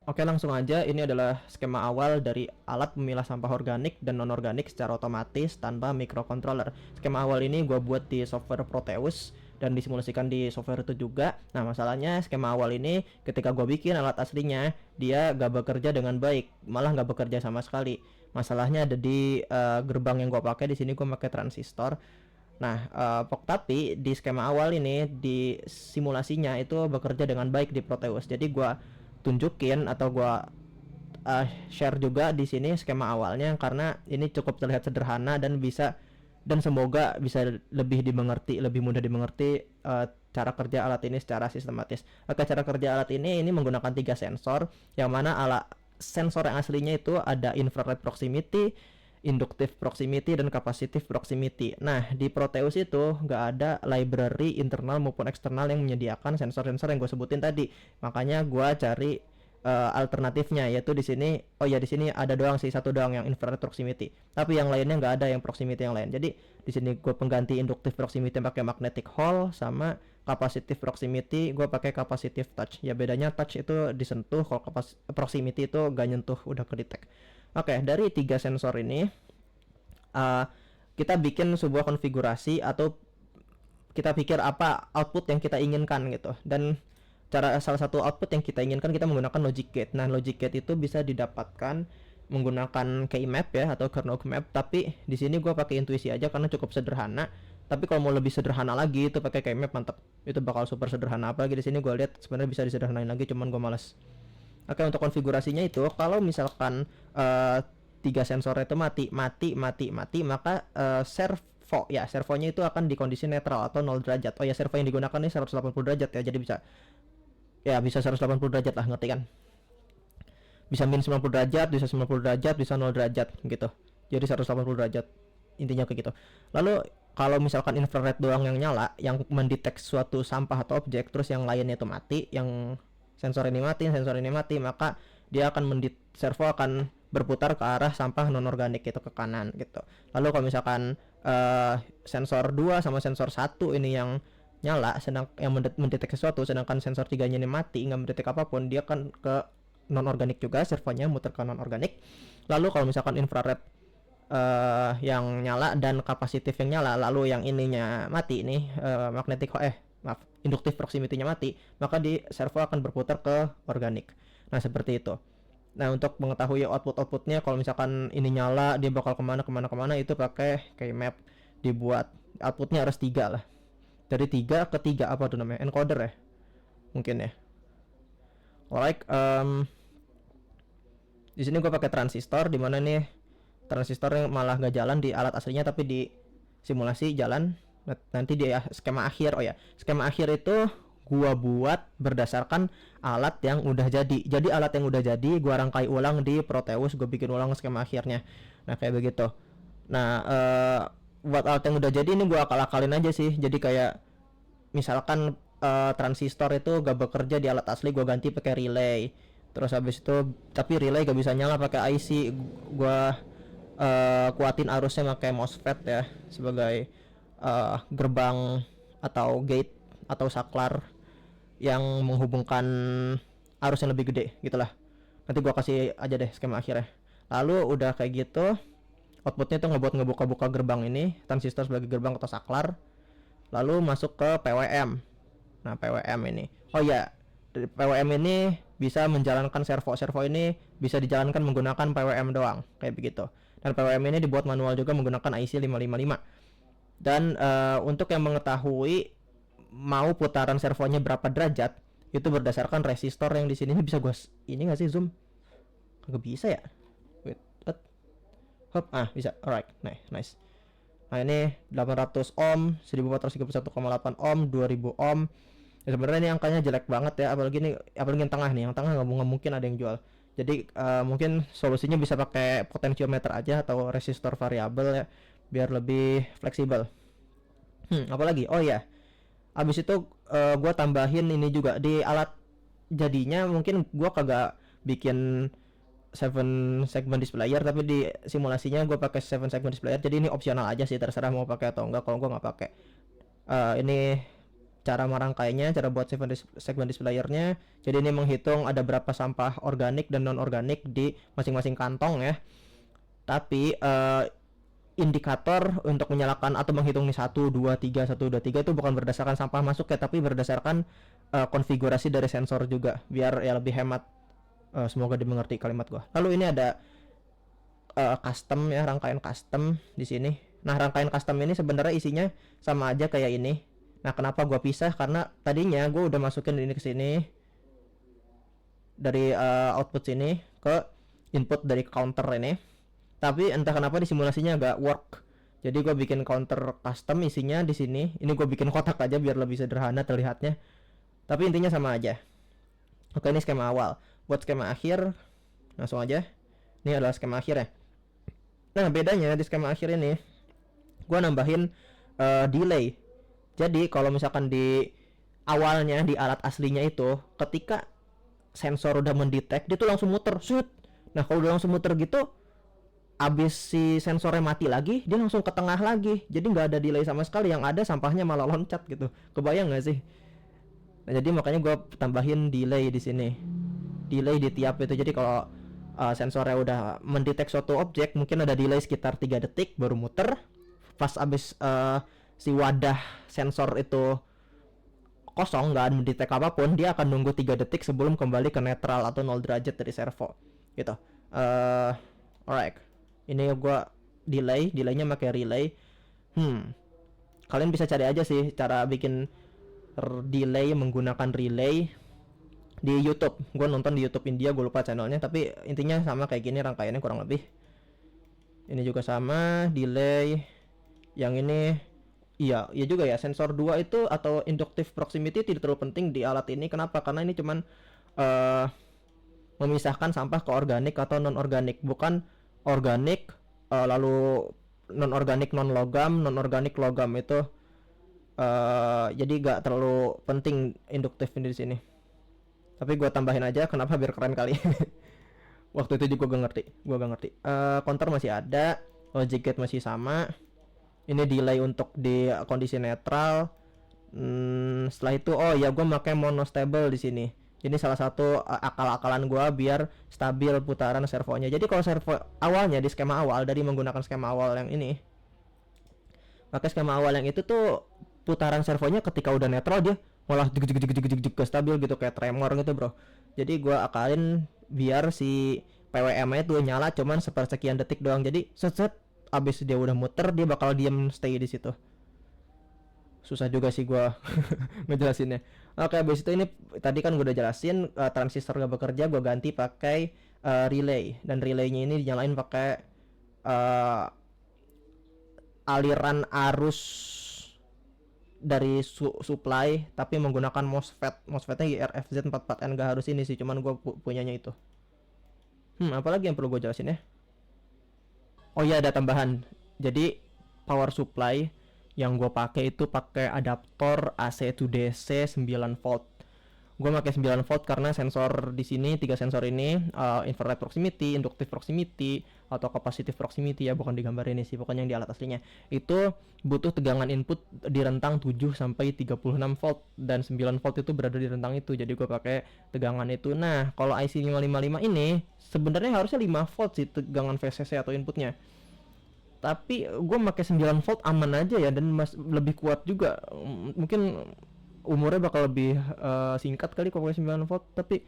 Oke, langsung aja. Ini adalah skema awal dari alat pemilah sampah organik dan non-organik secara otomatis tanpa microcontroller. Skema awal ini gue buat di software Proteus dan disimulasikan di software itu juga. Nah, masalahnya skema awal ini ketika gue bikin alat aslinya, dia gak bekerja dengan baik, malah gak bekerja sama sekali. Masalahnya ada di gerbang yang gue pakai. Di sini gue pakai transistor. Nah, tapi di skema awal ini di simulasinya itu bekerja dengan baik di Proteus. Jadi gue tunjukin atau gua share juga di sini skema awalnya karena ini cukup terlihat sederhana dan semoga bisa lebih dimengerti, lebih mudah dimengerti cara kerja alat ini secara sistematis. Oke, cara kerja alat ini menggunakan 3 sensor, yang mana sensor yang aslinya itu ada infrared proximity, inductive proximity, dan capacitive proximity. Nah, di Proteus itu nggak ada library internal maupun eksternal yang menyediakan sensor-sensor yang gue sebutin tadi. Makanya gue cari alternatifnya, yaitu di sini. Oh ya, di sini ada doang sih, satu doang yang infrared proximity. Tapi yang lainnya nggak ada yang proximity yang lain. Jadi di sini gue pengganti inductive proximity pakai magnetic hall, sama capacitive proximity gue pakai capacitive touch. Ya bedanya touch itu disentuh, kalau proximity itu gak nyentuh, udah kedetek. Oke, dari 3 sensor ini kita bikin sebuah konfigurasi atau kita pikir apa output yang kita inginkan gitu. Dan salah satu output yang kita inginkan, kita menggunakan logic gate. Nah, logic gate itu bisa didapatkan menggunakan keymap ya atau kernel map, tapi di sini gue pakai intuisi aja karena cukup sederhana. Tapi kalau mau lebih sederhana lagi itu pakai keymap, mantap. Itu bakal super sederhana. Apalagi di sini gue lihat sebenarnya bisa disederhanain lagi, cuman gue malas. Oke, untuk konfigurasinya itu kalau misalkan 3 sensor itu mati, maka servonya itu akan di kondisi netral atau 0 derajat. Oh ya, servo yang digunakan ini 180 derajat ya, jadi bisa 180 derajat lah, ngerti kan? Bisa min 90 derajat, bisa 90 derajat, bisa 0 derajat gitu. Jadi 180 derajat. Intinya kayak gitu. Lalu kalau misalkan infrared doang yang nyala, yang mendetek suatu sampah atau objek, terus yang lainnya itu mati, yang sensor ini mati, maka dia akan servo akan berputar ke arah sampah non organik itu, ke kanan gitu. Lalu kalau misalkan sensor 2 sama sensor 1 ini yang nyala, yang mendetek sesuatu, sedangkan sensor 3 nya ini mati, nggak mendetek apapun, dia akan ke non organik juga, servonya muter ke non organik. Lalu kalau misalkan infrared yang nyala dan kapasitif yang nyala, lalu yang ininya mati nih, induktif proximity-nya mati, maka di servo akan berputar ke organik. Nah, seperti itu. Nah, untuk mengetahui outputnya, kalau misalkan ini nyala, dia bakal kemana itu pakai keymap. Dibuat outputnya harus 3 lah. Dari 3 ke 3 apa tuh namanya? Encoder ya? Mungkin ya. Alright, di sini gue pakai transistor, dimana nih transistor yang malah gak jalan di alat aslinya, tapi di simulasi jalan. Nanti di skema akhir, skema akhir itu gua buat berdasarkan alat yang udah jadi. Jadi alat yang udah jadi gua rangkai ulang di Proteus, gua bikin ulang skema akhirnya. Nah, kayak begitu. Nah, buat alat yang udah jadi ini gua akal-akalin aja sih. Jadi kayak misalkan transistor itu gak bekerja di alat asli, gua ganti pakai relay. Terus habis itu tapi relay gak bisa nyala pakai IC. Gua kuatin arusnya pakai MOSFET ya, sebagai gerbang atau gate atau saklar yang menghubungkan arus yang lebih gede gitulah. Nanti gua kasih aja deh skema akhirnya. Lalu udah kayak gitu, outputnya tuh ngebuat ngebuka-buka gerbang ini, transistor sebagai gerbang atau saklar. Lalu masuk ke PWM. Nah, PWM ini, oh ya, dari PWM ini bisa menjalankan servo ini bisa dijalankan menggunakan PWM doang, kayak begitu. Dan PWM ini dibuat manual juga menggunakan IC 555. Dan untuk yang mengetahui mau putaran servonya berapa derajat, itu berdasarkan resistor yang di sini. Ini bisa gue ini nggak sih zoom? Nggak bisa ya? Wait, hop, bisa. Alright, nice. Nah, ini 800 ohm, 1431,8 ohm, 2000 ohm. Ya, sebenarnya ini angkanya jelek banget ya, apalagi yang tengah nih. Yang tengah nggak mungkin ada yang jual. Jadi mungkin solusinya bisa pakai potentiometer aja atau resistor variabel ya, biar lebih fleksibel. Apalagi? Oh ya, abis itu gue tambahin ini juga di alat jadinya. Mungkin gue kagak bikin 7 segment displayer, tapi di simulasinya gue pakai 7 segment displayer. Jadi ini opsional aja sih, terserah mau pakai atau enggak. Kalau gue nggak pakai. Ini cara merangkainya, cara buat 7 segment displayernya. Jadi ini menghitung ada berapa sampah organik dan non organik di masing-masing kantong ya. Tapi indikator untuk menyalakan atau menghitung nih 1, 2, 3, 1, 2, 3 itu bukan berdasarkan sampah masuk ya, tapi berdasarkan konfigurasi dari sensor juga, biar ya lebih hemat. Semoga dimengerti kalimat gua. Lalu ini ada custom ya, rangkaian custom di sini. Nah, rangkaian custom ini sebenarnya isinya sama aja kayak ini. Nah, kenapa gua pisah? Karena tadinya gua udah masukin ini ke sini dari output sini ke input dari counter ini. Tapi entah kenapa di simulasinya agak work. Jadi gua bikin counter custom isinya di sini. Ini gua bikin kotak aja biar lebih sederhana terlihatnya. Tapi intinya sama aja. Oke, ini skema awal. Buat skema akhir langsung aja. Ini adalah skema akhir ya. Nah, bedanya di skema akhir ini gua nambahin delay. Jadi kalau misalkan di awalnya di alat aslinya itu, ketika sensor udah mendetek, dia tuh langsung muter, shoot. Nah, kalau udah langsung muter gitu, abis si sensornya mati lagi, dia langsung ke tengah lagi. Jadi nggak ada delay sama sekali, yang ada sampahnya malah loncat gitu. Kebayang nggak sih? Nah, jadi makanya gue tambahin delay di sini. Delay di tiap itu. Jadi kalau sensornya udah mendetek suatu objek, mungkin ada delay sekitar 3 detik baru muter. Pas abis si wadah sensor itu kosong, nggak mendetek apapun, dia akan nunggu 3 detik sebelum kembali ke netral atau 0 derajat dari servo gitu. Alright, ini gua delaynya pakai relay. Kalian bisa cari aja sih cara bikin delay menggunakan relay di YouTube. Gua nonton di YouTube India, gue lupa channelnya, tapi intinya sama kayak gini rangkaiannya kurang lebih. Ini juga sama delay. Yang ini iya juga ya, sensor 2 itu atau inductive proximity tidak terlalu penting di alat ini. Kenapa? Karena ini cuman memisahkan sampah ke organik atau non organik, bukan organik lalu non organik non logam, non organik logam itu. Jadi gak terlalu penting induktif ini di sini. Tapi gue tambahin aja, kenapa? Biar keren kali. Waktu itu juga gue gak ngerti. Counter masih ada, logic gate masih sama. Ini delay untuk di kondisi netral. Setelah itu, oh ya, gue pakai monostable di sini. Ini salah satu akal-akalan gue biar stabil putaran servonya. Jadi kalau servo awalnya di skema awal, dari menggunakan skema awal yang ini, pakai skema awal yang itu tuh putaran servonya ketika udah netral dia malah jeg stabil gitu, kayak tremor gitu bro. Jadi gue akalin biar si PWM nya tuh nyala cuman sepersekian detik doang. Jadi set abis dia udah muter, dia bakal diem stay di situ. Susah juga sih gue ngejelasinnya. Oke, abis itu ini tadi kan gue udah jelasin transistor gak bekerja, gue ganti pakai relay. Dan relaynya ini dinyalain pakai aliran arus dari supply, tapi menggunakan MOSFET-nya IRFZ44N. Gak harus ini sih, cuman gue punyanya itu. Apalagi yang perlu gue jelasin ya? Oh iya, ada tambahan. Jadi power supply yang gue pakai itu pakai adaptor AC to DC 9 volt. Gue pakai 9 volt karena sensor di sini, 3 sensor ini, infrared proximity, inductive proximity, atau capacitive proximity ya, bukan di gambar ini sih, pokoknya yang di alat aslinya. Itu butuh tegangan input di rentang 7 sampai 36 volt dan 9 volt itu berada di rentang itu. Jadi gue pakai tegangan itu. Nah, kalau IC 555 ini sebenarnya harusnya 5 volt sih tegangan VCC atau inputnya. Tapi gue pakai 9 volt aman aja ya, dan lebih kuat juga. Mungkin umurnya bakal lebih singkat kali kalau pakai 9 volt, tapi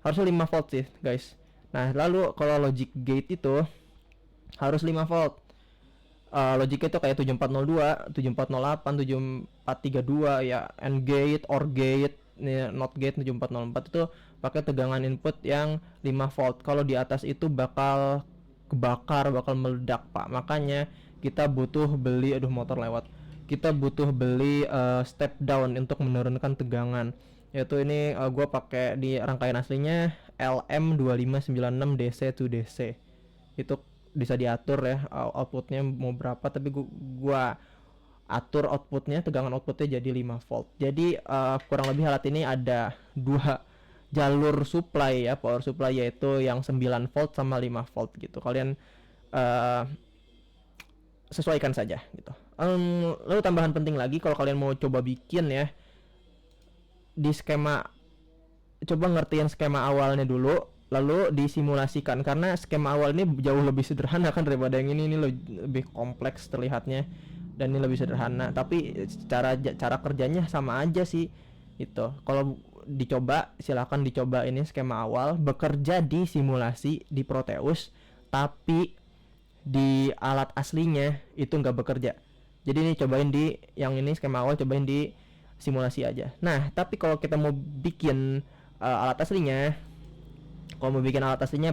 harusnya 5 volt sih guys. Nah, lalu kalau logic gate itu harus 5 volt. Logic gate itu kayak 7402, 7408, 7432 ya, AND gate, OR gate, NOT gate 7404 itu pakai tegangan input yang 5 volt. Kalau di atas itu bakal kebakar, bakal meledak pak. Makanya kita butuh beli, aduh motor lewat, kita butuh beli step down untuk menurunkan tegangan. Yaitu ini gue pakai di rangkaian aslinya LM2596 DC to DC. Itu bisa diatur ya outputnya mau berapa, tapi gua atur outputnya, tegangan outputnya jadi 5 volt. Jadi kurang lebih alat ini ada dua jalur supply ya, power supply, yaitu yang 9 volt sama 5 volt gitu. Kalian sesuaikan saja gitu. Lalu tambahan penting lagi, kalau kalian mau coba bikin ya, di skema, coba ngertiin skema awalnya dulu, lalu disimulasikan, karena skema awal ini jauh lebih sederhana kan daripada yang ini lebih kompleks terlihatnya, dan ini lebih sederhana, tapi cara kerjanya sama aja sih itu. Kalau dicoba, silakan dicoba ini skema awal bekerja di simulasi di Proteus, tapi di alat aslinya itu nggak bekerja. Jadi ini cobain di yang ini skema awal, cobain di simulasi aja. Nah, tapi kalau kita mau bikin alat aslinya,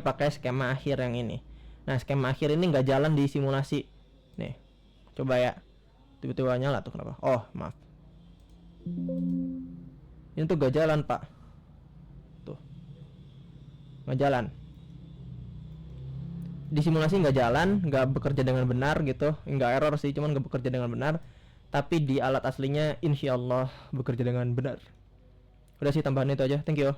pakai skema akhir yang ini. Nah, skema akhir ini nggak jalan di simulasi. Nih, coba ya. Tiba-tiba nyala tuh, kenapa? Oh, maaf. Ini tuh gak jalan pak. Tuh, nggak jalan. Di simulasi nggak jalan, nggak bekerja dengan benar gitu. Nggak error sih, cuman nggak bekerja dengan benar. Tapi di alat aslinya insyaallah bekerja dengan benar. Udah sih, tambahan itu aja. Thank you.